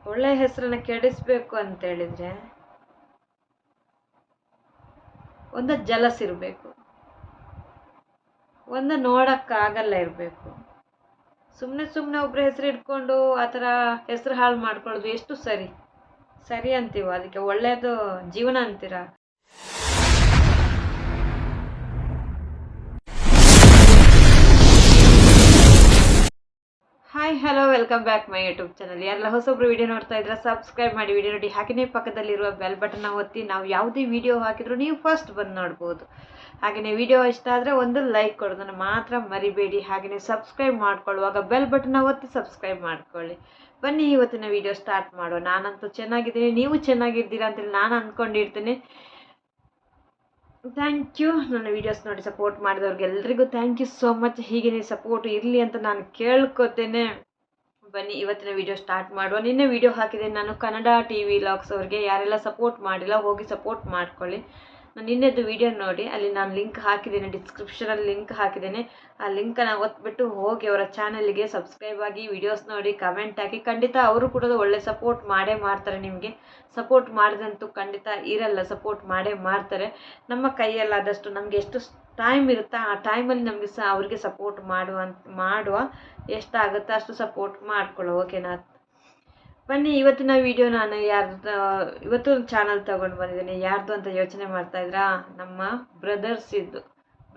ಒಳ್ಳೆ ಹೆಸರನ್ನ ಕೆಡಿಸ್ಬೇಕು ಅಂತ ಹೇಳಿದ್ರೆ ಒಂದು ಜಲಸ್ ಇರಬೇಕು, ಒಂದು ನೋಡಕ್ಕಾಗಲ್ಲ ಇರಬೇಕು. ಸುಮ್ಮನೆ ಒಬ್ರ ಹೆಸರು ಇಟ್ಕೊಂಡು ಆ ಥರ ಹೆಸರು ಹಾಳು ಮಾಡ್ಕೊಳ್ಳೋದು ಎಷ್ಟು ಸರಿ ಅಂತೀವ? ಅದಕ್ಕೆ ಒಳ್ಳೇದು ಜೀವನ ಅಂತೀರ? Hi hello welcome back my YouTube channel. ಯಾರೆಲ್ಲ ಹೊಸೊಬ್ರು ವಿಡಿಯೋ ನೋಡ್ತಾ ಇದ್ರೆ ಸಬ್ಸ್ಕ್ರೈಬ್ ಮಾಡಿ, ವಿಡಿಯೋ ನೋಡಿ ಹಾಗೆಯೇ ಪಕ್ಕದಲ್ಲಿರುವ ಬೆಲ್ ಬಟನ್ನ ಒತ್ತಿ ನಾವು ಯಾವುದೇ ವಿಡಿಯೋ ಹಾಕಿದ್ರು ನೀವು ಫಸ್ಟ್ ಬಂದು ನೋಡ್ಬೋದು. ಹಾಗೆಯೇ ವಿಡಿಯೋ ಇಷ್ಟ ಆದರೆ ಒಂದು ಲೈಕ್ ಕೊಡೋದನ್ನು ಮಾತ್ರ ಮರಿಬೇಡಿ. ಹಾಗೆಯೇ ಸಬ್ಸ್ಕ್ರೈಬ್ ಮಾಡ್ಕೊಳ್ಳುವಾಗ ಬೆಲ್ ಬಟನ್ನ ಒತ್ತಿ ಸಬ್ಸ್ಕ್ರೈಬ್ ಮಾಡ್ಕೊಳ್ಳಿ. ಬನ್ನಿ ಇವತ್ತಿನ ವಿಡಿಯೋ ಸ್ಟಾರ್ಟ್ ಮಾಡುವ. ನಾನಂತೂ ಚೆನ್ನಾಗಿದ್ದೀನಿ, ನೀವು ಚೆನ್ನಾಗಿದ್ದೀರಾ ಅಂತೇಳಿ ನಾನು ಅಂದ್ಕೊಂಡಿರ್ತೀನಿ. Thank you. ನನ್ನ ವೀಡಿಯೋಸ್ ನೋಡಿ ಸಪೋರ್ಟ್ ಮಾಡಿದವ್ರಿಗೆಲ್ರಿಗೂ ಥ್ಯಾಂಕ್ ಯು ಸೋ ಮಚ್. ಹೀಗೆ ಸಪೋರ್ಟ್ ಇರಲಿ ಅಂತ ನಾನು ಕೇಳ್ಕೊತೇನೆ. ಬನ್ನಿ ಇವತ್ತಿನ ವಿಡಿಯೋ ಸ್ಟಾರ್ಟ್ ಮಾಡುವ. ನಿನ್ನೆ ವಿಡಿಯೋ ಹಾಕಿದೆ ನಾನು ಕನ್ನಡ TV ವ್ಲಾಗ್ಸ್ ಅವ್ರಿಗೆ. ಯಾರೆಲ್ಲ ಸಪೋರ್ಟ್ ಮಾಡಿಲ್ಲ ಹೋಗಿ ಸಪೋರ್ಟ್ ಮಾಡ್ಕೊಳ್ಳಿ. ನಾನು ನಿನ್ನೆದು ವಿಡಿಯೋ ನೋಡಿ, ಅಲ್ಲಿ ನಾನು ಲಿಂಕ್ ಹಾಕಿದ್ದೇನೆ, ಡಿಸ್ಕ್ರಿಪ್ಷನಲ್ಲಿ ಲಿಂಕ್ ಹಾಕಿದ್ದೇನೆ. ಆ ಲಿಂಕನ್ನು ಒತ್ಬಿಟ್ಟು ಹೋಗಿ ಅವರ ಚಾನಲ್ಗೆ ಸಬ್ಸ್ಕ್ರೈಬ್ ಆಗಿ ವಿಡಿಯೋಸ್ ನೋಡಿ ಕಮೆಂಟ್ ಹಾಕಿ. ಖಂಡಿತ ಅವರು ಕೂಡ ಒಳ್ಳೆ ಸಪೋರ್ಟ್ ಮಾಡೇ ಮಾಡ್ತಾರೆ. ನಿಮಗೆ ಸಪೋರ್ಟ್ ಮಾಡಿದಂತೂ ಖಂಡಿತ ಇರಲ್ಲ, ಸಪೋರ್ಟ್ ಮಾಡೇ ಮಾಡ್ತಾರೆ. ನಮ್ಮ ಕೈಯಲ್ಲಾದಷ್ಟು ನಮಗೆ ಎಷ್ಟು ಟೈಮ್ ಇರುತ್ತಾ ಆ ಟೈಮಲ್ಲಿ ನಮಗೆ ಅವ್ರಿಗೆ ಸಪೋರ್ಟ್ ಮಾಡುವ ಎಷ್ಟಾಗುತ್ತೋ ಅಷ್ಟು ಸಪೋರ್ಟ್ ಮಾಡ್ಕೊಳ್ಳೋ. ಓಕೆನಾ? ಬನ್ನಿ ಇವತ್ತಿನ ವಿಡಿಯೋ ನಾನು ಇವತ್ತು ಚಾನಲ್ ತಗೊಂಡು ಬಂದಿದ್ದೀನಿ. ಯಾರ್ದು ಅಂತ ಯೋಚನೆ ಮಾಡ್ತಾ ಇದ್ರಾ? ನಮ್ಮ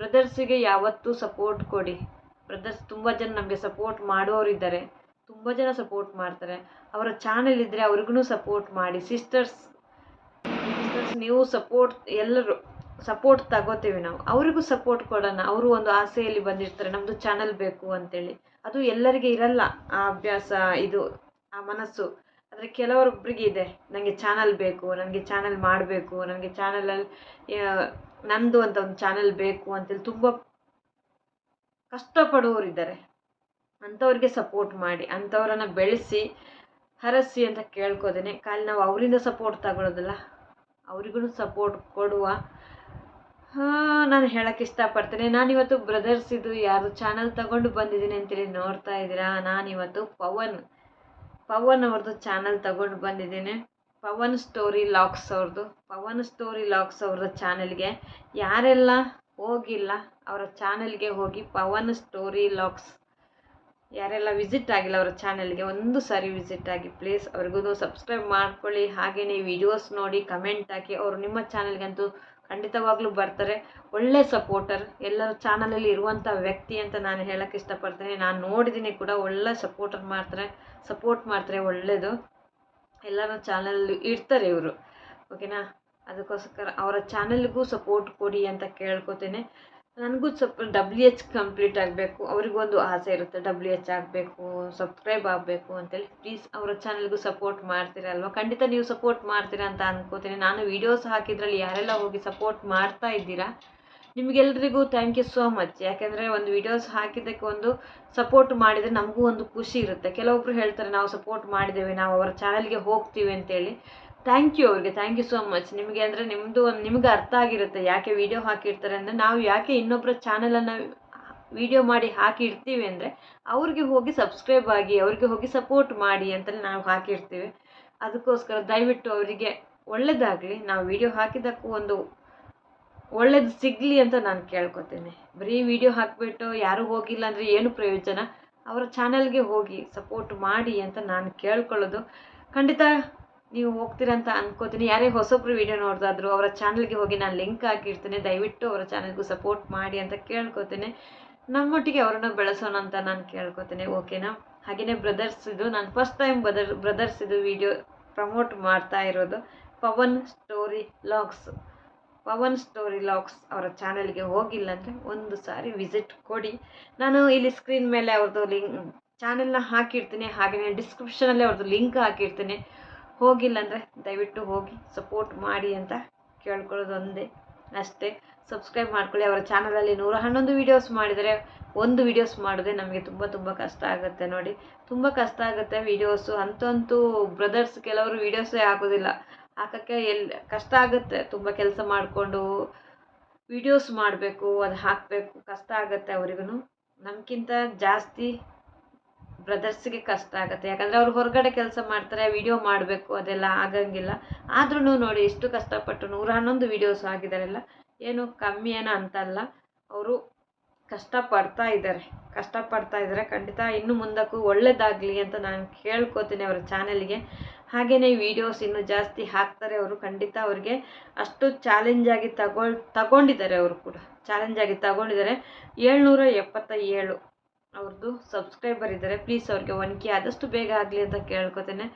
ಬ್ರದರ್ಸಿಗೆ ಯಾವತ್ತೂ ಸಪೋರ್ಟ್ ಕೊಡಿ. ಬ್ರದರ್ಸ್ ತುಂಬ ಜನ ನಮಗೆ ಸಪೋರ್ಟ್ ಮಾಡೋರಿದ್ದಾರೆ, ತುಂಬ ಜನ ಸಪೋರ್ಟ್ ಮಾಡ್ತಾರೆ. ಅವರ ಚಾನಲ್ ಇದ್ದರೆ ಅವ್ರಿಗೂ ಸಪೋರ್ಟ್ ಮಾಡಿ. ಸಿಸ್ಟರ್ಸ್ ನೀವು ಎಲ್ಲರೂ ಸಪೋರ್ಟ್ ತಗೋತೀವಿ ನಾವು, ಅವರಿಗೂ ಸಪೋರ್ಟ್ ಕೊಡೋಣ. ಅವರು ಒಂದು ಆಸೆಯಲ್ಲಿ ಬಂದಿರ್ತಾರೆ, ನಮ್ಮದು ಚಾನಲ್ ಬೇಕು ಅಂತೇಳಿ. ಅದು ಎಲ್ಲರಿಗೆ ಇರಲ್ಲ ಆ ಅಭ್ಯಾಸ, ಇದು ಆ ಮನಸ್ಸು. ಆದರೆ ಕೆಲವರೊಬ್ಬರಿಗೆ ಇದೆ, ನನಗೆ ಚಾನಲ್ ಬೇಕು, ನನಗೆ ಚಾನಲ್ ಮಾಡಬೇಕು, ನನಗೆ ಚಾನಲಲ್ಲಿ ನಂದು ಅಂತ ಒಂದು ಚಾನಲ್ ಬೇಕು ಅಂತೇಳಿ ತುಂಬ ಕಷ್ಟಪಡುವವರಿದ್ದಾರೆ. ಅಂಥವ್ರಿಗೆ ಸಪೋರ್ಟ್ ಮಾಡಿ, ಅಂಥವ್ರನ್ನ ಬೆಳೆಸಿ ಹರಸಿ ಅಂತ ಕೇಳ್ಕೋದೇನೆ. ಖಾಲಿ ನಾವು ಅವರಿಂದ ಸಪೋರ್ಟ್ ತಗೊಳ್ಳೋದಿಲ್ಲ, ಅವ್ರಿಗೂ ಸಪೋರ್ಟ್ ಕೊಡುವ. ನಾನು ಹೇಳಕ್ಕೆ ಇಷ್ಟಪಡ್ತೇನೆ. ನಾನಿವತ್ತು ಬ್ರದರ್ಸ್ ಇದು ಯಾರು ಚಾನಲ್ ತಗೊಂಡು ಬಂದಿದ್ದೀನಿ ಅಂತೇಳಿ ನೋಡ್ತಾ ಇದ್ದೀರಾ? ನಾನಿವತ್ತು ಪವನ್ ಅವ್ರದ್ದು ಚಾನಲ್ ತಗೊಂಡು ಬಂದಿದ್ದೀನಿ. ಪವನ್ ಸ್ಟೋರಿ ಲಾಗ್ಸ್ ಅವ್ರದ್ದು ಚಾನಲ್ಗೆ ಯಾರೆಲ್ಲ ಹೋಗಿಲ್ಲ ಅವರ ಚಾನಲ್ಗೆ ಹೋಗಿ. ಪವನ್ ಸ್ಟೋರಿ ಲಾಗ್ಸ್ ಯಾರೆಲ್ಲ ವಿಸಿಟ್ ಆಗಿಲ್ಲ ಅವರ ಚಾನಲ್ಗೆ ಒಂದು ಸಾರಿ ವಿಸಿಟ್ ಆಗಿ ಪ್ಲೀಸ್. ಅವ್ರಿಗೂ ಸಬ್ಸ್ಕ್ರೈಬ್ ಮಾಡ್ಕೊಳ್ಳಿ. ಹಾಗೆಯೇ ವಿಡಿಯೋಸ್ ನೋಡಿ ಕಮೆಂಟ್ ಹಾಕಿ. ಅವರು ನಿಮ್ಮ ಚಾನಲ್ಗಂತೂ ಖಂಡಿತವಾಗ್ಲೂ ಬರ್ತಾರೆ. ಒಳ್ಳೆ ಸಪೋರ್ಟರ್, ಎಲ್ಲರ ಚಾನಲಲ್ಲಿ ಇರುವಂಥ ವ್ಯಕ್ತಿ ಅಂತ ನಾನು ಹೇಳಕ್ಕೆ ಇಷ್ಟಪಡ್ತೀನಿ. ನಾನು ನೋಡಿದ್ದೀನಿ ಕೂಡ, ಒಳ್ಳೆ ಸಪೋರ್ಟ್ ಮಾಡ್ತಾರೆ. ಒಳ್ಳೆಯದು, ಎಲ್ಲರ ಚಾನಲ್ ಇರ್ತಾರೆ ಇವರು. ಓಕೆನಾ? ಅದಕ್ಕೋಸ್ಕರ ಅವರ ಚಾನಲ್ಗೂ ಸಪೋರ್ಟ್ ಕೊಡಿ ಅಂತ ಕೇಳ್ಕೊತೇನೆ. ನನಗೂ ಸ್ವಲ್ಪ WH ಕಂಪ್ಲೀಟ್ ಆಗಬೇಕು, ಅವ್ರಿಗೊಂದು ಆಸೆ ಇರುತ್ತೆ, WH ಆಗಬೇಕು, ಸಬ್ಸ್ಕ್ರೈಬ್ ಆಗಬೇಕು ಅಂತೇಳಿ. ಪ್ಲೀಸ್ ಅವರ ಚಾನಲ್ಗೂ ಸಪೋರ್ಟ್ ಮಾಡ್ತೀರಲ್ವ? ಖಂಡಿತ ನೀವು ಸಪೋರ್ಟ್ ಮಾಡ್ತೀರಾ ಅಂತ ಅಂದ್ಕೋತೀನಿ. ನಾನು ವೀಡಿಯೋಸ್ ಹಾಕಿದ್ರಲ್ಲಿ ಯಾರೆಲ್ಲ ಹೋಗಿ ಸಪೋರ್ಟ್ ಮಾಡ್ತಾ ಇದ್ದೀರಾ ನಿಮಗೆಲ್ರಿಗೂ ಥ್ಯಾಂಕ್ ಯು ಸೋ ಮಚ್. ಯಾಕೆಂದರೆ ಒಂದು ವೀಡಿಯೋಸ್ ಹಾಕಿದ್ದಕ್ಕೆ ಒಂದು ಸಪೋರ್ಟ್ ಮಾಡಿದರೆ ನಮಗೂ ಒಂದು ಖುಷಿ ಇರುತ್ತೆ. ಕೆಲವೊಬ್ರು ಹೇಳ್ತಾರೆ ನಾವು ಸಪೋರ್ಟ್ ಮಾಡಿದ್ದೇವೆ, ನಾವು ಅವರ ಚಾನಲ್ಗೆ ಹೋಗ್ತೀವಿ ಅಂತೇಳಿ. ಥ್ಯಾಂಕ್ ಯು ಅವ್ರಿಗೆ, ಥ್ಯಾಂಕ್ ಯು ಸೋ ಮಚ್. ನಿಮಗೆ ಅಂದರೆ ನಿಮ್ಗೆ ಅರ್ಥ ಆಗಿರುತ್ತೆ ಯಾಕೆ ವಿಡಿಯೋ ಹಾಕಿರ್ತಾರೆ ಅಂದರೆ. ನಾವು ಯಾಕೆ ಇನ್ನೊಬ್ಬರ ಚಾನಲನ್ನು ವಿಡಿಯೋ ಮಾಡಿ ಹಾಕಿರ್ತೀವಿ ಅಂದರೆ ಅವ್ರಿಗೆ ಹೋಗಿ ಸಬ್ಸ್ಕ್ರೈಬ್ ಆಗಿ, ಅವ್ರಿಗೆ ಹೋಗಿ ಸಪೋರ್ಟ್ ಮಾಡಿ ಅಂತಲೇ ನಾವು ಹಾಕಿರ್ತೀವಿ. ಅದಕ್ಕೋಸ್ಕರ ದಯವಿಟ್ಟು ಅವರಿಗೆ ಒಳ್ಳೆಯದಾಗಲಿ, ನಾವು ವಿಡಿಯೋ ಹಾಕಿದ್ದಕ್ಕೂ ಒಂದು ಒಳ್ಳೇದು ಸಿಗಲಿ ಅಂತ ನಾನು ಕೇಳ್ಕೊತೀನಿ. ಬರೀ ವಿಡಿಯೋ ಹಾಕಿಬಿಟ್ಟು ಯಾರೂ ಹೋಗಿಲ್ಲ ಅಂದರೆ ಏನು ಪ್ರಯೋಜನ? ಅವರ ಚಾನಲ್ಗೆ ಹೋಗಿ ಸಪೋರ್ಟ್ ಮಾಡಿ ಅಂತ ನಾನು ಕೇಳ್ಕೊಳ್ಳೋದು. ಖಂಡಿತ ನೀವು ಹೋಗ್ತೀರಂತ ಅಂದ್ಕೋತೀನಿ. ಯಾರೇ ಹೊಸೊಬ್ರು ವಿಡಿಯೋ ನೋಡಿದಾದ್ರು ಅವರ ಚಾನಲ್ಗೆ ಹೋಗಿ ನಾನು ಲಿಂಕ್ ಹಾಕಿರ್ತೀನಿ. ದಯವಿಟ್ಟು ಅವರ ಚಾನಲ್ಗೂ ಸಪೋರ್ಟ್ ಮಾಡಿ ಅಂತ ಕೇಳ್ಕೊತೀನಿ. ನಮ್ಮೊಟ್ಟಿಗೆ ಅವರನ್ನು ಬೆಳೆಸೋಣ ಅಂತ ನಾನು ಕೇಳ್ಕೊತೀನಿ. ಓಕೆನಾ? ಹಾಗೆಯೇ ಬ್ರದರ್ಸ್ ನಾನು first time brothers video promote ಮಾಡ್ತಾ ಇರೋದು. ಪವನ್ ಸ್ಟೋರಿ ಲಾಗ್ಸ್ ಅವರ ಚಾನಲ್ಗೆ ಹೋಗಿಲ್ಲ ಅಂದರೆ ಒಂದು ಸಾರಿ ವಿಸಿಟ್ ಕೊಡಿ. ನಾನು ಇಲ್ಲಿ ಸ್ಕ್ರೀನ್ ಮೇಲೆ ಅವ್ರದ್ದು ಚಾನೆಲ್ನ ಹಾಕಿರ್ತೀನಿ. ಹಾಗೆಯೇ ಡಿಸ್ಕ್ರಿಪ್ಷನಲ್ಲಿ ಅವ್ರದ್ದು ಲಿಂಕ್ ಹಾಕಿರ್ತೀನಿ. ಹೋಗಿಲ್ಲ ಅಂದರೆ ದಯವಿಟ್ಟು ಹೋಗಿ ಸಪೋರ್ಟ್ ಮಾಡಿ ಅಂತ ಕೇಳ್ಕೊಳ್ಳೋದು ಒಂದೇ ಅಷ್ಟೇ. ಸಬ್ಸ್ಕ್ರೈಬ್ ಮಾಡ್ಕೊಳ್ಳಿ. ಅವರ ಚಾನಲಲ್ಲಿ 111 ವೀಡಿಯೋಸ್ ಮಾಡಿದರೆ, ಒಂದು ವೀಡಿಯೋಸ್ ಮಾಡೋದೇ ನಮಗೆ ತುಂಬ ಕಷ್ಟ ಆಗುತ್ತೆ. ನೋಡಿ, ತುಂಬ ಕಷ್ಟ ಆಗುತ್ತೆ ವೀಡಿಯೋಸು. ಅಂತೂ ಬ್ರದರ್ಸ್ ಕೆಲವರು ವೀಡಿಯೋಸೇ ಹಾಕೋದಿಲ್ಲ, ಹಾಕೋಕ್ಕೆ ಕಷ್ಟ ಆಗುತ್ತೆ. ತುಂಬ ಕೆಲಸ ಮಾಡಿಕೊಂಡು ವೀಡಿಯೋಸ್ ಮಾಡಬೇಕು, ಅದು ಹಾಕಬೇಕು, ಕಷ್ಟ ಆಗುತ್ತೆ ಅವರಿಗೂ. ನಮಗಿಂತ ಜಾಸ್ತಿ ಬ್ರದರ್ಸ್ಗೆ ಕಷ್ಟ ಆಗುತ್ತೆ. ಯಾಕಂದರೆ ಅವ್ರು ಹೊರಗಡೆ ಕೆಲಸ ಮಾಡ್ತಾರೆ, ವಿಡಿಯೋ ಮಾಡಬೇಕು, ಅದೆಲ್ಲ ಆಗಂಗಿಲ್ಲ. ಆದ್ರೂ ನೋಡಿ ಎಷ್ಟು ಕಷ್ಟಪಟ್ಟು 111 ವೀಡಿಯೋಸ್ ಆಗಿದಾರೆಲ್ಲ, ಏನು ಕಮ್ಮಿ ಏನೋ ಅಂತಲ್ಲ. ಅವರು ಕಷ್ಟಪಡ್ತಾ ಇದ್ದಾರೆ. ಖಂಡಿತ ಇನ್ನು ಮುಂದಕ್ಕೂ ಒಳ್ಳೇದಾಗಲಿ ಅಂತ ನಾನು ಕೇಳ್ಕೊತೀನಿ ಅವರ ಚಾನೆಲ್ಗೆ. ಹಾಗೆಯೇ ವೀಡಿಯೋಸ್ ಇನ್ನೂ ಜಾಸ್ತಿ ಹಾಕ್ತಾರೆ ಅವರು. ಖಂಡಿತ ಅವ್ರಿಗೆ ಅಷ್ಟು ಚಾಲೆಂಜಾಗಿ ತಗೊಂಡಿದ್ದಾರೆ. ಅವರು ಕೂಡ ಚಾಲೆಂಜಾಗಿ ತಗೊಂಡಿದ್ದಾರೆ. 777 ಅವ್ರದ್ದು ಸಬ್ಸ್ಕ್ರೈಬರ್ ಇದ್ದಾರೆ. ಪ್ಲೀಸ್ ಅವ್ರಿಗೆ 1K ಆದಷ್ಟು ಬೇಗ ಆಗಲಿ ಅಂತ ಕೇಳ್ಕೊತೇನೆ.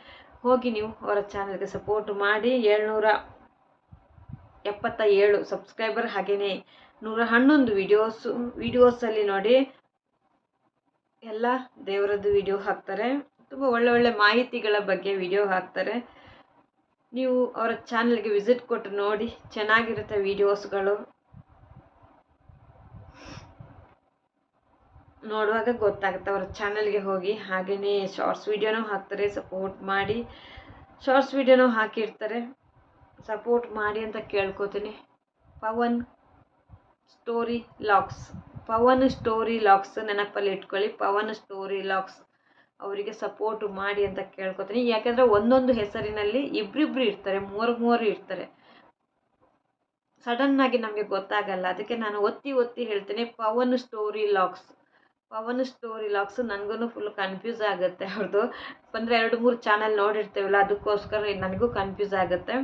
ಹೋಗಿ ನೀವು ಅವರ ಚಾನಲ್ಗೆ ಸಪೋರ್ಟ್ ಮಾಡಿ. 777 ಸಬ್ಸ್ಕ್ರೈಬರ್. ಹಾಗೆಯೇ 111 ವೀಡಿಯೋಸಲ್ಲಿ ನೋಡಿ ಎಲ್ಲ ದೇವರದ್ದು ವಿಡಿಯೋ ಹಾಕ್ತಾರೆ. ತುಂಬ ಒಳ್ಳೆ ಮಾಹಿತಿಗಳ ಬಗ್ಗೆ ವಿಡಿಯೋ ಹಾಕ್ತಾರೆ. ನೀವು ಅವರ ಚಾನಲ್ಗೆ ವಿಸಿಟ್ ಕೊಟ್ಟು ನೋಡಿ, ಚೆನ್ನಾಗಿರುತ್ತೆ ವೀಡಿಯೋಸ್ಗಳು. ನೋಡುವಾಗ ಗೊತ್ತಾಗುತ್ತೆ. ಅವರ ಚಾನಲ್ಗೆ ಹೋಗಿ. ಹಾಗೆಯೇ ಶಾರ್ಟ್ಸ್ ವೀಡಿಯೋನೂ ಹಾಕ್ತಾರೆ, ಸಪೋರ್ಟ್ ಮಾಡಿ. ಶಾರ್ಟ್ಸ್ ವೀಡಿಯೋನೂ ಹಾಕಿರ್ತಾರೆ, ಸಪೋರ್ಟ್ ಮಾಡಿ ಅಂತ ಕೇಳ್ಕೊತೀನಿ. ಪವನ್ ಸ್ಟೋರಿ ಲಾಗ್ಸ್ ನೆನಪಲ್ಲಿ ಇಟ್ಕೊಳ್ಳಿ. ಪವನ್ ಸ್ಟೋರಿ ಲಾಗ್ಸ್ ಅವರಿಗೆ ಸಪೋರ್ಟ್ ಮಾಡಿ ಅಂತ ಕೇಳ್ಕೊತೀನಿ. ಯಾಕೆಂದರೆ ಒಂದೊಂದು ಹೆಸರಿನಲ್ಲಿ ಇಬ್ಬರಿಬ್ರು ಇರ್ತಾರೆ, ಮೂವರು ಇರ್ತಾರೆ. ಸಡನ್ನಾಗಿ ನಮಗೆ ಗೊತ್ತಾಗಲ್ಲ. ಅದಕ್ಕೆ ನಾನು ಒತ್ತಿ ಹೇಳ್ತೀನಿ, ಪವನ್ ಸ್ಟೋರಿ ಲಾಗ್ಸ್. ನನಗೂ ಫುಲ್ ಕನ್ಫ್ಯೂಸ್ ಆಗುತ್ತೆ ಅವ್ರದ್ದು. ಅಂದರೆ 2-3 ಚಾನಲ್ ನೋಡಿರ್ತೇವಲ್ಲ, ಅದಕ್ಕೋಸ್ಕರ ನನಗೂ ಕನ್ಫ್ಯೂಸ್ ಆಗುತ್ತೆ.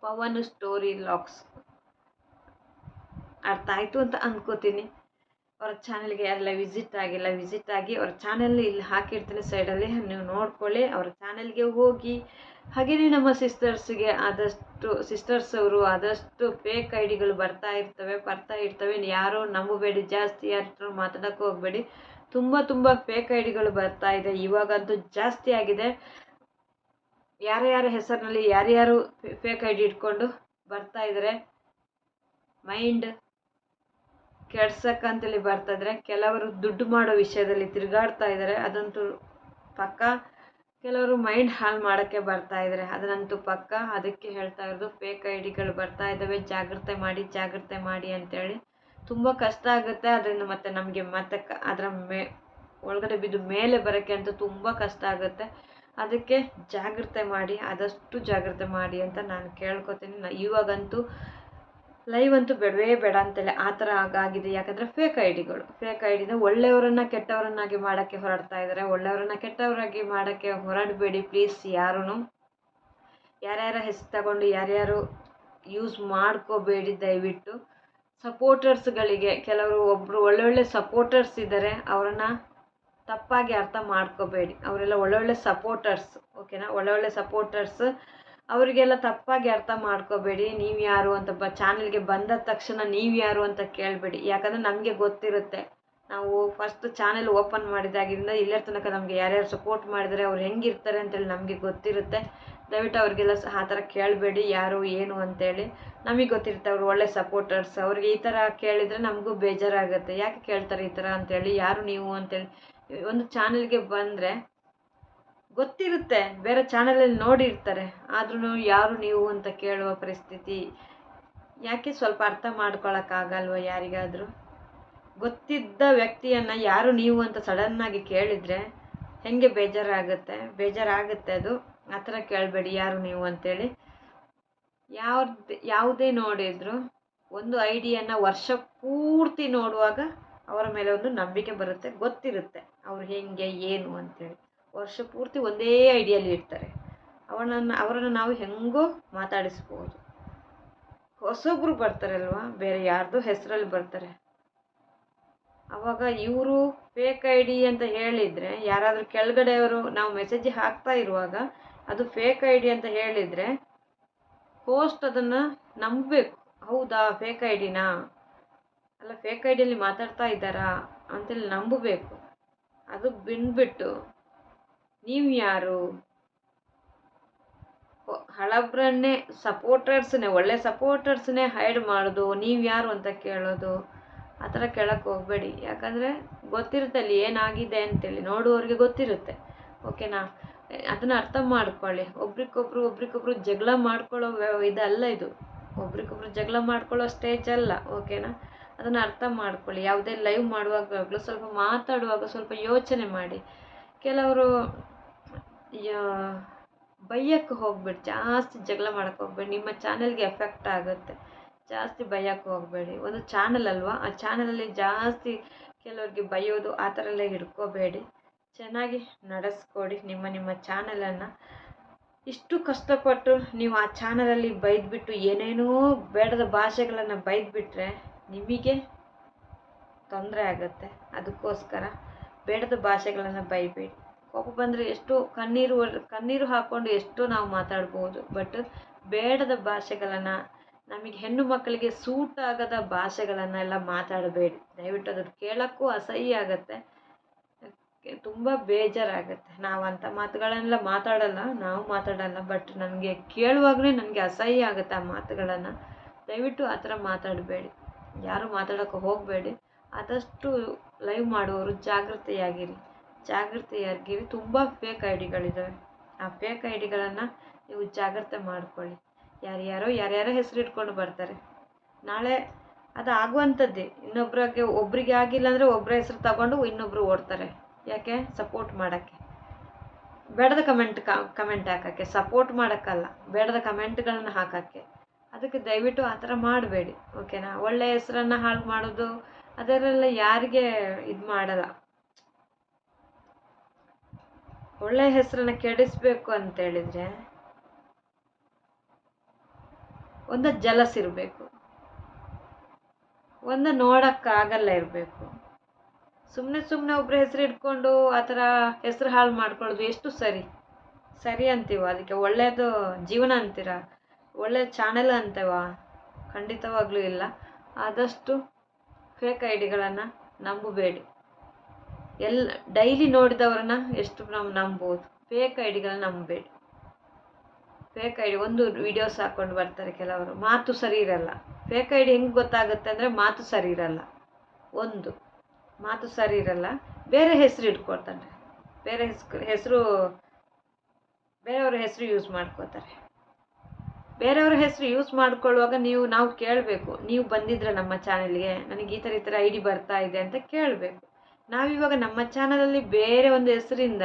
ಪವನ್ ಸ್ಟೋರಿ ಲಾಗ್ಸ್ ಅರ್ಥ ಆಯಿತು ಅಂತ ಅಂದ್ಕೋತೀನಿ. ಅವರ ಚಾನಲ್ಗೆ ಯಾರೆಲ್ಲ ವಿಸಿಟ್ ಆಗಿ ಅವ್ರ ಚಾನಲ್ ಇಲ್ಲಿ ಹಾಕಿರ್ತೀನಿ ಸೈಡಲ್ಲಿ, ನೀವು ನೋಡ್ಕೊಳ್ಳಿ. ಅವರ ಚಾನಲ್ಗೆ ಹೋಗಿ. ಹಾಗೆಯೇ ನಮ್ಮ ಸಿಸ್ಟರ್ಸ್ ಅವರು ಆದಷ್ಟು ಫೇಕ್ ಐಡಿಗಳು ಬರ್ತಾ ಇರ್ತವೆ. ಯಾರೋ ನಂಬಬೇಡಿ, ಜಾಸ್ತಿ ಯಾರ ಮಾತಾಡೋಕ್ಕೆ ಹೋಗಬೇಡಿ. ತುಂಬ ಫೇಕ್ ಐಡಿಗಳು ಬರ್ತಾ ಇದೆ. ಇವಾಗಂತೂ ಜಾಸ್ತಿ ಆಗಿದೆ. ಯಾರ್ಯಾರ ಹೆಸರಿನಲ್ಲಿ ಯಾರ್ಯಾರು ಫೇಕ್ ಐಡಿ ಇಟ್ಕೊಂಡು ಬರ್ತಾ ಇದ್ದಾರೆ, ಮೈಂಡ್ ಕೆಡ್ಸಕ್ಕಂತೇಳಿ ಬರ್ತಾ ಇದ್ದಾರೆ. ಕೆಲವರು ದುಡ್ಡು ಮಾಡೋ ವಿಷಯದಲ್ಲಿ ತಿರುಗಾಡ್ತಾ ಇದ್ದಾರೆ, ಅದಂತೂ ಪಕ್ಕ. ಕೆಲವರು ಮೈಂಡ್ ಹಾಳು ಮಾಡೋಕ್ಕೆ ಬರ್ತಾ ಇದ್ದಾರೆ, ಅದನ್ನಂತೂ ಪಕ್ಕ. ಅದಕ್ಕೆ ಹೇಳ್ತಾ ಇರೋದು, ಫೇಕ್ ಐಡಿಗಳು ಬರ್ತಾ ಇದ್ದಾವೆ, ಜಾಗ್ರತೆ ಮಾಡಿ ಅಂತೇಳಿ. ತುಂಬ ಕಷ್ಟ ಆಗುತ್ತೆ. ಅದರಿಂದ ಮತ್ತೆ ನಮಗೆ ಅದರ ಒಳಗಡೆ ಬಿದ್ದು ಮೇಲೆ ಬರೋಕ್ಕೆ ಅಂತೂ ತುಂಬ ಕಷ್ಟ ಆಗುತ್ತೆ. ಅದಕ್ಕೆ ಆದಷ್ಟು ಜಾಗ್ರತೆ ಮಾಡಿ ಅಂತ ನಾನು ಕೇಳ್ಕೊತೀನಿ. ಇವಾಗಂತೂ ಲೈವ್ ಅಂತೂ ಬೇಡವೇ ಬೇಡ ಅಂತೇಳಿ ಆ ಥರ ಆಗಿದೆ. ಯಾಕಂದರೆ ಫೇಕ್ ಐಡಿನ ಒಳ್ಳೆಯವರನ್ನ ಕೆಟ್ಟವರನ್ನಾಗಿ ಮಾಡೋಕ್ಕೆ ಹೊರಡ್ತಾ ಇದ್ದಾರೆ. ಒಳ್ಳೆಯವರನ್ನ ಕೆಟ್ಟವರಾಗಿ ಮಾಡೋಕ್ಕೆ ಹೊರಡಬೇಡಿ ಪ್ಲೀಸ್. ಯಾರ್ಯಾರ ಹೆಸರು ತಗೊಂಡು ಯಾರ್ಯಾರು ಯೂಸ್ ಮಾಡ್ಕೋಬೇಡಿ ದಯವಿಟ್ಟು. ಸಪೋರ್ಟರ್ಸ್ಗಳಿಗೆ ಕೆಲವರು ಒಬ್ಬರು ಒಳ್ಳೊಳ್ಳೆ ಸಪೋರ್ಟರ್ಸ್ ಇದ್ದಾರೆ, ಅವರನ್ನು ತಪ್ಪಾಗಿ ಅರ್ಥ ಮಾಡ್ಕೋಬೇಡಿ. ಅವರೆಲ್ಲ ಒಳ್ಳೊಳ್ಳೆ ಸಪೋರ್ಟರ್ಸ್, ಓಕೆನಾ? ಒಳ್ಳೊಳ್ಳೆ ಸಪೋರ್ಟರ್ಸ್. ಅವರಿಗೆಲ್ಲ ತಪ್ಪಾಗಿ ಅರ್ಥ ಮಾಡ್ಕೋಬೇಡಿ. ನೀವು ಯಾರು ಅಂತ ಚಾನಲ್ಗೆ ಬಂದ ತಕ್ಷಣ ನೀವು ಯಾರು ಅಂತ ಕೇಳಬೇಡಿ. ಯಾಕಂದರೆ ನಮಗೆ ಗೊತ್ತಿರುತ್ತೆ. ನಾವು ಫಸ್ಟ್ ಚಾನೆಲ್ ಓಪನ್ ಮಾಡಿದಾಗಿಂದ ಇಲ್ಲರ ತನಕ ನಮಗೆ ಯಾರ್ಯಾರು ಸಪೋರ್ಟ್ ಮಾಡಿದರೆ ಅವ್ರು ಹೆಂಗಿರ್ತಾರೆ ಅಂತೇಳಿ ನಮಗೆ ಗೊತ್ತಿರುತ್ತೆ. ದಯವಿಟ್ಟು ಅವ್ರಿಗೆಲ್ಲ ಆ ಥರ ಕೇಳಬೇಡಿ, ಯಾರು ಏನು ಅಂತೇಳಿ. ನಮಗೆ ಗೊತ್ತಿರುತ್ತೆ ಅವ್ರು ಒಳ್ಳೆ ಸಪೋರ್ಟರ್ಸ್. ಅವ್ರಿಗೆ ಈ ಥರ ಕೇಳಿದರೆ ನಮಗೂ ಬೇಜಾರಾಗುತ್ತೆ. ಯಾಕೆ ಕೇಳ್ತಾರೆ ಈ ಥರ ಅಂತೇಳಿ, ಯಾರು ನೀವು ಅಂತೇಳಿ. ಒಂದು ಚಾನಲ್ಗೆ ಬಂದರೆ ಗೊತ್ತಿರುತ್ತೆ, ಬೇರೆ ಚಾನಲಲ್ಲಿ ನೋಡಿರ್ತಾರೆ, ಆದ್ರೂ ಯಾರು ನೀವು ಅಂತ ಕೇಳುವ ಪರಿಸ್ಥಿತಿ ಯಾಕೆ? ಸ್ವಲ್ಪ ಅರ್ಥ ಮಾಡ್ಕೊಳಕ್ಕಾಗಲ್ವ ಯಾರಿಗಾದರೂ? ಗೊತ್ತಿದ್ದ ವ್ಯಕ್ತಿಯನ್ನು ಯಾರು ನೀವು ಅಂತ ಸಡನ್ನಾಗಿ ಕೇಳಿದರೆ ಹೆಂಗೆ ಬೇಜಾರಾಗುತ್ತೆ ಅದು. ಆ ಥರ ಕೇಳಬೇಡಿ ಯಾರು ನೀವು ಅಂತೇಳಿ. ಯಾವುದೇ ನೋಡಿದ್ರು ಒಂದು ಐಡಿಯನ್ನು ವರ್ಷ ಪೂರ್ತಿ ನೋಡುವಾಗ ಅವರ ಮೇಲೆ ಒಂದು ನಂಬಿಕೆ ಬರುತ್ತೆ, ಗೊತ್ತಿರುತ್ತೆ ಅವ್ರು ಹೆಂಗೆ ಏನು ಅಂತೇಳಿ. ವರ್ಷ ಪೂರ್ತಿ ಒಂದೇ ಐಡಿಯಲ್ಲಿ ಇರ್ತಾರೆ. ಅವರನ್ನು ನಾವು ಹೆಂಗೋ ಮಾತಾಡಿಸ್ಬೋದು. ಹೊಸೊಬ್ಬರು ಬರ್ತಾರಲ್ವ, ಬೇರೆ ಯಾರ್ದೋ ಹೆಸರಲ್ಲಿ ಬರ್ತಾರೆ. ಆವಾಗ ಇವರು ಫೇಕ್ ಐಡಿ ಅಂತ ಹೇಳಿದರೆ, ಯಾರಾದರೂ ಕೆಳಗಡೆಯವರು ನಾವು ಮೆಸೇಜ್ ಹಾಕ್ತಾ ಇರುವಾಗ ಅದು ಫೇಕ್ ಐಡಿ ಅಂತ ಹೇಳಿದರೆ ಹೋಸ್ಟ್ ಅದನ್ನು ನಂಬಬೇಕು. ಹೌದಾ, ಫೇಕ್ ಐಡಿನಾ, ಅಲ್ಲ ಫೇಕ್ ಐಡಿಯಲ್ಲಿ ಮಾತಾಡ್ತಾ ಇದ್ದಾರಾ ಅಂತೇಳಿ ನಂಬಬೇಕು. ಅದು ಬಿಟ್ಬಿಟ್ಟು ನೀವು ಯಾರು, ಹಳಬ್ರನ್ನೇ ಸಪೋರ್ಟರ್ಸ್ನೇ, ಒಳ್ಳೆ ಸಪೋರ್ಟರ್ಸ್ನೇ ಹೈಡ್ ಮಾಡೋದು, ನೀವು ಯಾರು ಅಂತ ಕೇಳೋದು, ಆ ಥರ ಕೇಳೋಕ್ಕೆ ಹೋಗಬೇಡಿ. ಯಾಕಂದರೆ ಗೊತ್ತಿರುತ್ತೆ ಅಲ್ಲಿ ಏನಾಗಿದೆ ಅಂತೇಳಿ, ನೋಡುವವ್ರಿಗೆ ಗೊತ್ತಿರುತ್ತೆ, ಓಕೆನಾ? ಅದನ್ನು ಅರ್ಥ ಮಾಡ್ಕೊಳ್ಳಿ. ಒಬ್ರಿಗೊಬ್ರು ಜಗಳ ಮಾಡ್ಕೊಳ್ಳೋ ಇದಲ್ಲ ಇದು. ಒಬ್ರಿಗೊಬ್ರು ಜಗಳ ಮಾಡ್ಕೊಳ್ಳೋ ಸ್ಟೇಜ್ ಅಲ್ಲ, ಓಕೆನಾ? ಅದನ್ನು ಅರ್ಥ ಮಾಡ್ಕೊಳ್ಳಿ. ಯಾವುದೇ ಲೈವ್ ಮಾಡುವಾಗಲೂ ಸ್ವಲ್ಪ ಮಾತಾಡುವಾಗ ಸ್ವಲ್ಪ ಯೋಚನೆ ಮಾಡಿ. ಕೆಲವರು ಬೈಯಕ್ಕೆ ಹೋಗ್ಬೇಡಿ, ಜಾಸ್ತಿ ಜಗಳ ಮಾಡೋಕ್ಕೆ ಹೋಗ್ಬೇಡಿ, ನಿಮ್ಮ ಚಾನಲ್ಗೆ ಎಫೆಕ್ಟ್ ಆಗುತ್ತೆ. ಜಾಸ್ತಿ ಬೈಯಕ್ಕೆ ಹೋಗಬೇಡಿ. ಒಂದು ಚಾನಲ್ ಅಲ್ವಾ, ಆ ಚಾನಲಲ್ಲಿ ಜಾಸ್ತಿ ಕೆಲವ್ರಿಗೆ ಬೈಯೋದು ಆ ಥರ ಎಲ್ಲ ಹಿಡ್ಕೋಬೇಡಿ. ಚೆನ್ನಾಗಿ ನಡೆಸ್ಕೊಡಿ ನಿಮ್ಮ ಚಾನಲನ್ನು. ಇಷ್ಟು ಕಷ್ಟಪಟ್ಟು ನೀವು ಆ ಚಾನಲಲ್ಲಿ ಬೈದ್ಬಿಟ್ಟು ಏನೇನೋ ಬೇಡದ ಭಾಷೆಗಳನ್ನು ಬೈದ್ಬಿಟ್ರೆ ನಿಮಗೆ ತೊಂದರೆ ಆಗುತ್ತೆ. ಅದಕ್ಕೋಸ್ಕರ ಬೇಡದ ಭಾಷೆಗಳನ್ನು ಬೈಬೇಡಿ. ಕೋಪ ಬಂದರೆ ಎಷ್ಟು ಕಣ್ಣೀರು ಹಾಕ್ಕೊಂಡು ಎಷ್ಟು ನಾವು ಮಾತಾಡ್ಬೋದು. ಬಟ್ ಬೇಡದ ಭಾಷೆಗಳನ್ನು, ನಮಗೆ ಹೆಣ್ಣು ಮಕ್ಕಳಿಗೆ ಸೂಟ್ ಆಗದ ಭಾಷೆಗಳನ್ನೆಲ್ಲ ಮಾತಾಡಬೇಡಿ ದಯವಿಟ್ಟು. ಅದು ಕೇಳೋಕ್ಕೂ ಅಸಹ್ಯ ಆಗುತ್ತೆ, ತುಂಬ ಬೇಜಾರಾಗುತ್ತೆ. ನಾವು ಅಂಥ ಮಾತುಗಳನ್ನೆಲ್ಲ ನಾವು ಮಾತಾಡಲ್ಲ. ಬಟ್ ನನಗೆ ಕೇಳುವಾಗಲೇ ನನಗೆ ಅಸಹ್ಯ ಆಗುತ್ತೆ ಆ ಮಾತುಗಳನ್ನು. ದಯವಿಟ್ಟು ಆ ಥರ ಮಾತಾಡಬೇಡಿ, ಯಾರು ಮಾತಾಡೋಕ್ಕೆ ಹೋಗಬೇಡಿ. ಆದಷ್ಟು ಲೈವ್ ಮಾಡುವವರು ಜಾಗೃತಿಯಾಗಿರಿ. ತುಂಬ ಫೇಕ್ ಐಡಿಗಳಿದ್ದಾವೆ. ಆ ಫೇಕ್ ಐಡಿಗಳನ್ನು ನೀವು ಜಾಗ್ರತೆ ಮಾಡ್ಕೊಳ್ಳಿ. ಯಾರ್ಯಾರೋ ಹೆಸರು ಇಟ್ಕೊಂಡು ಬರ್ತಾರೆ. ನಾಳೆ ಅದು ಆಗುವಂಥದ್ದೇ. ಒಬ್ಬರಿಗೆ ಆಗಿಲ್ಲ ಅಂದರೆ ಒಬ್ಬರ ಹೆಸರು ತಗೊಂಡು ಇನ್ನೊಬ್ಬರು ಓಡ್ತಾರೆ. ಯಾಕೆ? ಸಪೋರ್ಟ್ ಮಾಡೋಕ್ಕೆ, ಬೇಡದ ಕಮೆಂಟ್ ಹಾಕೋಕ್ಕೆ. ಸಪೋರ್ಟ್ ಮಾಡೋಕ್ಕಲ್ಲ, ಬೇಡದ ಕಮೆಂಟ್ಗಳನ್ನ ಹಾಕೋಕ್ಕೆ. ಅದಕ್ಕೆ ದಯವಿಟ್ಟು ಆ ಥರ ಮಾಡಬೇಡಿ, ಓಕೆನಾ? ಒಳ್ಳೆಯ ಹೆಸರನ್ನು ಹಾಳು ಮಾಡೋದು ಅದರೆಲ್ಲ ಯಾರಿಗೆ ಇದು ಮಾಡಲ್ಲ. ಒಳ್ಳೆಯ ಹೆಸರನ್ನು ಕೆಡಿಸ್ಬೇಕು ಅಂತೇಳಿದರೆ ಒಂದು ಜಲಸ್ ಇರಬೇಕು, ಒಂದು ನೋಡೋಕ್ಕಾಗಲ್ಲ ಇರಬೇಕು. ಸುಮ್ಮನೆ ಒಬ್ಬರ ಹೆಸರು ಇಟ್ಕೊಂಡು ಆ ಥರ ಹೆಸರು ಹಾಳು ಮಾಡ್ಕೊಳ್ಳೋದು ಎಷ್ಟು ಸರಿ ಅಂತೀವ? ಅದಕ್ಕೆ ಒಳ್ಳೆಯದು ಜೀವನ ಅಂತೀರ? ಒಳ್ಳೆಯ ಚಾನೆಲ್ ಅಂತೇವ? ಖಂಡಿತವಾಗ್ಲೂ ಇಲ್ಲ. ಆದಷ್ಟು ಫೇಕ್ ಐಡಿಗಳನ್ನು ನಂಬಬೇಡಿ. ಡೈಲಿ ನೋಡಿದವ್ರನ್ನ ಎಷ್ಟು ನಂಬೋದು, ಫೇಕ್ ಐಡಿಗಳನ್ನ ನಂಬಬೇಡಿ. ಫೇಕ್ ಐಡಿ ಒಂದು ವಿಡಿಯೋಸ್ ಹಾಕ್ಕೊಂಡು ಬರ್ತಾರೆ ಕೆಲವರು, ಮಾತು ಸರಿ ಇರಲ್ಲ. ಫೇಕ್ ಐಡಿ ಹೆಂಗೆ ಗೊತ್ತಾಗುತ್ತೆ ಅಂದರೆ ಮಾತು ಸರಿ ಇರಲ್ಲ. ಮಾತು ಸರಿ ಇರಲ್ಲ, ಬೇರೆ ಹೆಸರು ಇಟ್ಕೊಳ್ತಾರೆ, ಬೇರೆಯವ್ರ ಹೆಸರು ಯೂಸ್ ಮಾಡ್ಕೋತಾರೆ. ಬೇರೆಯವ್ರ ಹೆಸರು ಯೂಸ್ ಮಾಡ್ಕೊಳ್ಳುವಾಗ ನಾವು ಕೇಳಬೇಕು, ನೀವು ಬಂದಿದ್ರೆ ನಮ್ಮ ಚಾನಲ್ಗೆ, ನನಗೆ ಈ ಥರ ಐ ಡಿ ಬರ್ತಾ ಇದೆ ಅಂತ ಕೇಳಬೇಕು. ನಾವಿವಾಗ ನಮ್ಮ ಚಾನಲಲ್ಲಿ ಬೇರೆ ಒಂದು ಹೆಸರಿಂದ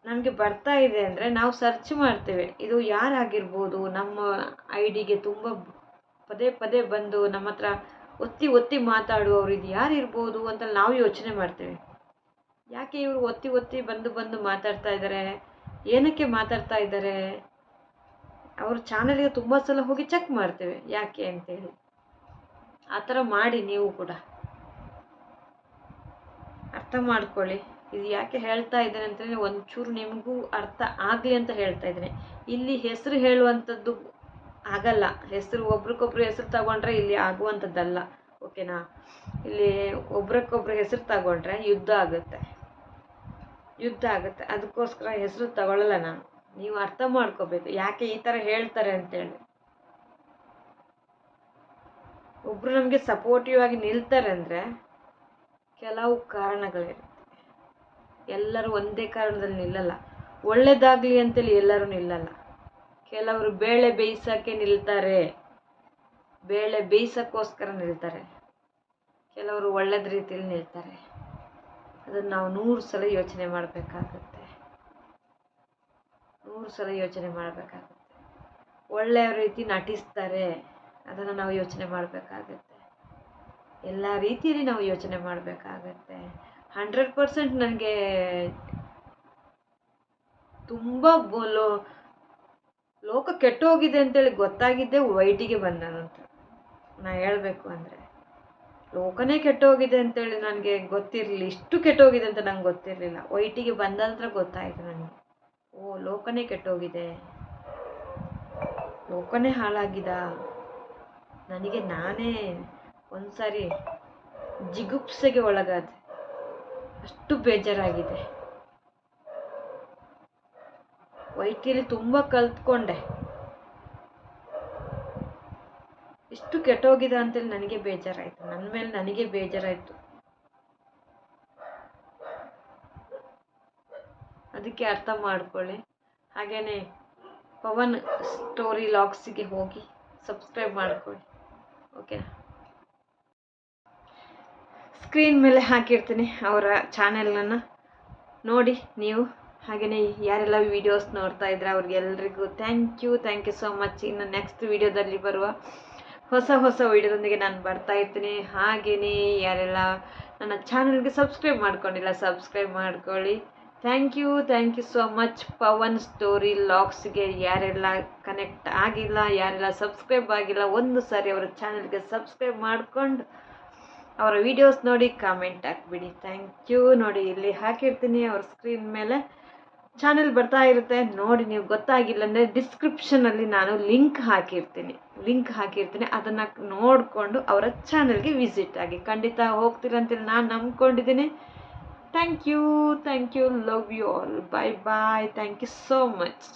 ನಮಗೆ ಬರ್ತಾ ಇದೆ ಅಂದರೆ ನಾವು ಸರ್ಚ್ ಮಾಡ್ತೇವೆ, ಇದು ಯಾರಾಗಿರ್ಬೋದು, ನಮ್ಮ ಐ ಡಿಗೆ ತುಂಬ ಪದೇ ಬಂದು ನಮ್ಮ ಹತ್ರ ಒತ್ತಿ ಮಾತಾಡುವವರು ಇದು ಯಾರಿರ್ಬೋದು ಅಂತ ನಾವು ಯೋಚನೆ ಮಾಡ್ತೇವೆ. ಯಾಕೆ ಇವರು ಒತ್ತಿ ಬಂದು ಮಾತಾಡ್ತಾ ಇದ್ದಾರೆ, ಏನಕ್ಕೆ ಮಾತಾಡ್ತಾ ಇದ್ದಾರೆ? ಅವ್ರ ಚಾನಲ್ಗೆ ತುಂಬ ಸಲ ಹೋಗಿ ಚೆಕ್ ಮಾಡ್ತೇವೆ ಯಾಕೆ ಅಂತೇಳಿ. ಆ ಥರ ಮಾಡಿ ನೀವು ಕೂಡ ಅರ್ಥ ಮಾಡ್ಕೊಳ್ಳಿ. ಇದು ಯಾಕೆ ಹೇಳ್ತಾ ಇದ್ದೇನೆ ಅಂತಂದರೆ ಒಂಚೂರು ನಿಮಗೂ ಅರ್ಥ ಆಗಲಿ ಅಂತ ಹೇಳ್ತಾ ಇದ್ದೇನೆ. ಇಲ್ಲಿ ಹೆಸರು ಹೇಳುವಂಥದ್ದು ಆಗಲ್ಲ, ಒಬ್ರಿಗೊಬ್ರು ಹೆಸರು ತಗೊಂಡ್ರೆ ಇಲ್ಲಿ ಆಗುವಂಥದ್ದಲ್ಲ, ಓಕೆನಾ? ಇಲ್ಲಿ ಒಬ್ರಿಗೊಬ್ರು ಹೆಸರು ತಗೊಂಡ್ರೆ ಯುದ್ಧ ಆಗುತ್ತೆ. ಅದಕ್ಕೋಸ್ಕರ ಹೆಸರು ತಗೊಳ್ಳಲ್ಲ ನಾನು. ನೀವು ಅರ್ಥ ಮಾಡ್ಕೋಬೇಕು ಯಾಕೆ ಈ ಥರ ಹೇಳ್ತಾರೆ ಅಂತೇಳಿ. ಒಬ್ಬರು ನಮಗೆ ಸಪೋರ್ಟಿವ್ ಆಗಿ ನಿಲ್ತಾರೆ ಅಂದರೆ ಕೆಲವು ಕಾರಣಗಳಿರುತ್ತೆ. ಎಲ್ಲರೂ ಒಂದೇ ಕಾರಣದಲ್ಲಿ ನಿಲ್ಲಲ್ಲ. ಒಳ್ಳೇದಾಗಲಿ ಅಂತೇಳಿ ಎಲ್ಲರೂ ನಿಲ್ಲಲ್ಲ. ಕೆಲವರು ಬೇಳೆ ಬೇಯಿಸೋಕ್ಕೆ ನಿಲ್ತಾರೆ, ಬೇಳೆ ಬೇಯಿಸೋಕ್ಕೋಸ್ಕರ ನಿಲ್ತಾರೆ. ಕೆಲವರು ಒಳ್ಳೆದ ರೀತಿಯಲ್ಲಿ ನಿಲ್ತಾರೆ. ಅದನ್ನು ನಾವು 100 ಸಲ ಯೋಚನೆ ಮಾಡಬೇಕಾಗುತ್ತೆ. ಒಳ್ಳೆಯ ರೀತಿ ನಟಿಸ್ತಾರೆ, ಅದನ್ನು ನಾವು ಯೋಚನೆ ಮಾಡಬೇಕಾಗುತ್ತೆ. ಎಲ್ಲ ರೀತಿಯಲ್ಲಿ ನಾವು ಯೋಚನೆ ಮಾಡಬೇಕಾಗತ್ತೆ. 100% ನನಗೆ ತುಂಬ ಲೋಕ ಕೆಟ್ಟೋಗಿದೆ ಅಂತೇಳಿ ಗೊತ್ತಾಗಿದ್ದೆ ವೈಟಿಗೆ ಬಂದ ನಂತರ. ನಾ ಹೇಳಬೇಕು ಅಂದರೆ ಲೋಕನೇ ಕೆಟ್ಟೋಗಿದೆ ಅಂತೇಳಿ ನನಗೆ ಗೊತ್ತಿರಲಿಲ್ಲ, ಇಷ್ಟು ಕೆಟ್ಟೋಗಿದೆ ಅಂತ ನಂಗೆ ಗೊತ್ತಿರಲಿಲ್ಲ. ವೈಟಿಗೆ ಬಂದ ನಂತರ ಗೊತ್ತಾಯಿತು ನನಗೆ, ಲೋಕನೇ ಕೆಟ್ಟೋಗಿದೆ, ಲೋಕನೇ ಹಾಳಾಗಿದ. ನನಗೆ ನಾನೇ ಒಂದು ಸಾರಿ ಜಿಗುಪ್ಸೆಗೆ ಒಳಗಾದೆ, ಅಷ್ಟು ಬೇಜಾರಾಗಿದೆ. ವೈಟಿಯಲ್ಲಿ ತುಂಬ ಕಲ್ತ್ಕೊಂಡೆ. ಇಷ್ಟು ಕೆಟ್ಟೋಗಿದೆ ಅಂತೇಳಿ ನನಗೆ ಬೇಜಾರಾಯಿತು, ನನ್ನ ಮೇಲೆ ನನಗೆ ಬೇಜಾರಾಯಿತು. ಅದಕ್ಕೆ ಅರ್ಥ ಮಾಡ್ಕೊಳ್ಳಿ. ಹಾಗೆಯೇ ಪವನ್ ಸ್ಟೋರಿ ಲಾಗ್ಸಿಗೆ ಹೋಗಿ ಸಬ್ಸ್ಕ್ರೈಬ್ ಮಾಡ್ಕೊಳ್ಳಿ, ಓಕೆ? ಸ್ಕ್ರೀನ್ ಮೇಲೆ ಹಾಕಿರ್ತೀನಿ ಅವರ ಚಾನೆಲನ್ನು, ನೋಡಿ ನೀವು. ಹಾಗೆಯೇ ಯಾರೆಲ್ಲ ವೀಡಿಯೋಸ್ ನೋಡ್ತಾ ಇದ್ರೆ ಅವ್ರಿಗೆಲ್ರಿಗೂ ಥ್ಯಾಂಕ್ ಯು ಸೋ ಮಚ್. ಇನ್ನು ನೆಕ್ಸ್ಟ್ ವೀಡಿಯೋದಲ್ಲಿ ಬರುವ ಹೊಸ ವೀಡಿಯೋದೊಂದಿಗೆ ನಾನು ಬರ್ತಾ ಇರ್ತೀನಿ. ಹಾಗೆಯೇ ಯಾರೆಲ್ಲ ನನ್ನ ಚಾನಲ್ಗೆ ಸಬ್ಸ್ಕ್ರೈಬ್ ಮಾಡ್ಕೊಂಡಿಲ್ಲ ಸಬ್ಸ್ಕ್ರೈಬ್ ಮಾಡ್ಕೊಳ್ಳಿ. Thank you so much. Pavan story ಲಾಗ್ಸ್ಗೆ ಯಾರೆಲ್ಲ ಕನೆಕ್ಟ್ ಆಗಿಲ್ಲ, ಯಾರೆಲ್ಲ ಸಬ್ಸ್ಕ್ರೈಬ್ ಆಗಿಲ್ಲ, ಒಂದು ಸಾರಿ ಅವರ ಚಾನಲ್ಗೆ ಸಬ್ಸ್ಕ್ರೈಬ್ ಮಾಡ್ಕೊಂಡು ಅವರ ವೀಡಿಯೋಸ್ ನೋಡಿ ಕಾಮೆಂಟ್ ಹಾಕ್ಬಿಡಿ. Thank you. ನೋಡಿ ಇಲ್ಲಿ ಹಾಕಿರ್ತೀನಿ ಅವ್ರ ಸ್ಕ್ರೀನ್ ಮೇಲೆ ಚಾನೆಲ್ ಬರ್ತಾ ಇರುತ್ತೆ ನೋಡಿ. ನೀವು ಗೊತ್ತಾಗಿಲ್ಲ ಅಂದರೆ ಡಿಸ್ಕ್ರಿಪ್ಷನಲ್ಲಿ ನಾನು ಲಿಂಕ್ ಹಾಕಿರ್ತೀನಿ ಅದನ್ನು ನೋಡಿಕೊಂಡು ಅವರ ಚಾನಲ್ಗೆ ವಿಸಿಟ್ ಆಗಿ. ಖಂಡಿತ ಹೋಗ್ತೀರಂತೇಳಿ ನಾನು ನಂಬ್ಕೊಂಡಿದ್ದೀನಿ. Thank you love you all. Bye thank you so much.